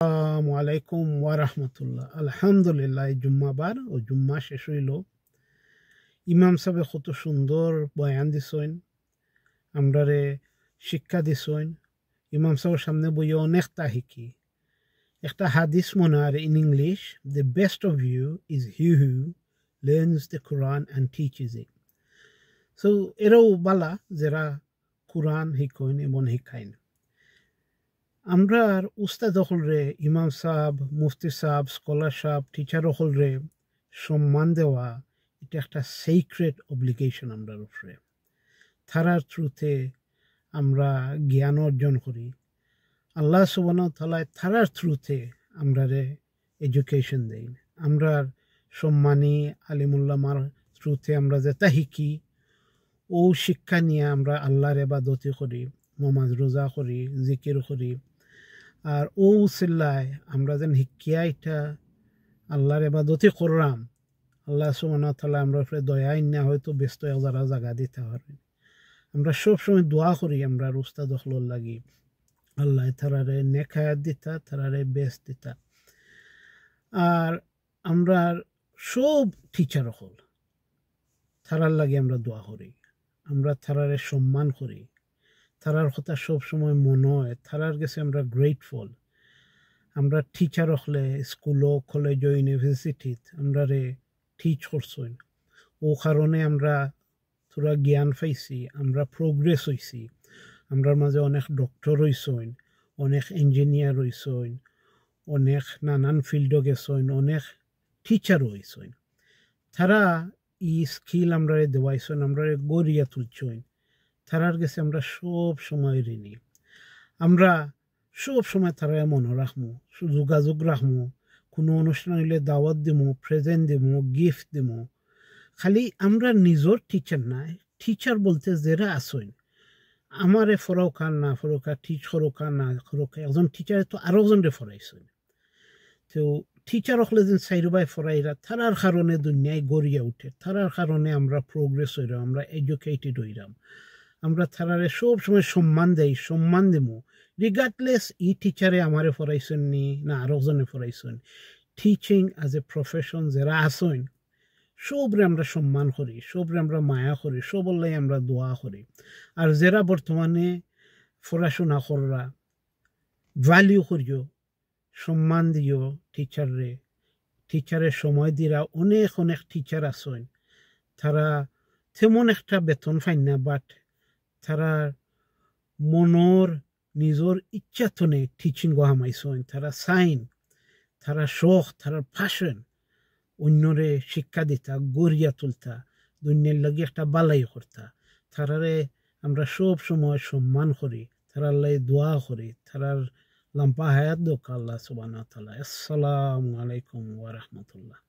আসসালামু আলাইকুম ওয়া রাহমাতুল্লাহ। আলহামদুলিল্লাহ জুম্মাবার ও জুম্মা শেষ হইল। ইমাম সাহেব কত সুন্দর বয়ান দিছেন, আমরারে শিক্ষা দিছেন। ইমাম সাহেবের সামনে বইয়ে অনেকটা শিখি। একটা হাদিস মনে হয় in English, the best of you is he who learns the Quran and teaches it. So এরাও বালা যারা কোরআন শিখেন এবং শিখাইন। আমরার উস্তাদ হলরে ইমাম সাহেব, মুফতি সাহেব, স্কলার সাহেব, টিচার হলরে সম্মান দেওয়া এটা একটা সিক্রেট অব্লিগেশন আমরার উপরে। তারার থ্রুতে আমরা জ্ঞান অর্জন করি। আল্লাহ সুবহানাহু ওয়া তাআলা তারার থ্রুতে আমরারে এডুকেশন দেন। আমরার সম্মানী আলিমুল্লামার থ্রুতে আমরা যেটা শিখি ও শিক্ষা নিয়ে আমরা আল্লাহর ইবাদতি করি, নমাজ রোজা করি, জিকির করি। আর ও উসিল্লায় আমরা যেন শিক্ষা এটা আল্লাহর ইবাদতি করলাম, আল্লাহ সুবহানাহু ওয়া তাআলা আমরা উপরে দয়া না হয়তো ব্যস্ত যারা জায়গা দিতে পারবেন। আমরা সবসময় দোয়া করি আমরা উস্তাদ হলর লাগি, আল্লাহ তারারে নেক হায়াত দিতা, তারারে বেস্ট দিতা। আর আমরা সব টিচার হল তারার লাগে আমরা দোয়া করি, আমরা তারারে সম্মান করি, তারার কথা সব সময় মনে হয়, তারার কাছে আমরা গ্রেটফুল। আমরা টিচার হলে স্কুলও, কলেজও, ইউনিভার্সিটিত আমরা রে টিচ করছেন। ও কারণে আমরা তোরা জ্ঞান পাইছি, আমরা প্রোগ্রেস হইছি। আমরার মাঝে অনেক ডক্টর হইছেন, অনেক ইঞ্জিনিয়ার হইছেন, অনেক নানান ফিল্ডও গেছেন, অনেক টিচারও হইছেন। তারা ই স্কিল আমরা দেওয়াইছেন, আমরা গড়িয়া তুলছেন। তারার কাছে আমরা সব সময় ঋণী। আমরা সব সময় তারা মনে রাখবো, যোগাযোগ রাখবো। কোনো অনুষ্ঠান হইলে দাওয়াত দিমু, প্রেজেন্ট দিমু, গিফট দিমু। খালি আমরা নিজের টিচার নাই, টিচার বলতে যারা আসেন, আমারে ফরকার না ফরকার, টিচ ফরকার না ফরকার, একজন টিচারে তো আরো একজনরে ফরাইছেন। তো টিচার হলে যেন সাইরবাই ফরাইরা, তারার কারণে দুনিয়ায় গড়িয়া উঠে, তারার কারণে আমরা প্রোগ্রেস হইলাম, আমরা এডুকেটেড হইলাম। আমরা তারারে সব সময় সম্মান দেই, সম্মান দেবো রিগার্ডলেস ই টিচারে আমারে ফরাইছেন নি না আরো জনে ফরাইছেন। টিচিং অ্যাজ এ প্রফেশন যারা আসেন সবরে আমরা সম্মান করি, সবরে আমরা মায়া করি, সবলাই আমরা দোয়া করি। আর যারা বর্তমানে পড়াশোনা কররা ভ্যালিউ করিও, সম্মান দিও টিচাররে, টিচারের সময় দিরা। অনেক অনেক টিচার আসেন, তারা তেমন একটা বেতন পায় না, বাট তারা মনোর নিজের ইচ্ছা তনে টিচিং হামাইছেন। তারা সাইন, তারা শখ, তারা প্যাশন অন্যরে শিক্ষা দিতা, গড়িয়া তুলতা, দুনিয়ার লাগে একটা বালাই করতা। তারারে আমরা সব সময় সম্মান করি, তারার লাই দোয়া করি, তারার লম্বা হায়াত দোক আল্লাহ সুবহানাহু ওয়া তাআলা। আসসালামু আলাইকুম ওয়া রাহমাতুল্লাহ।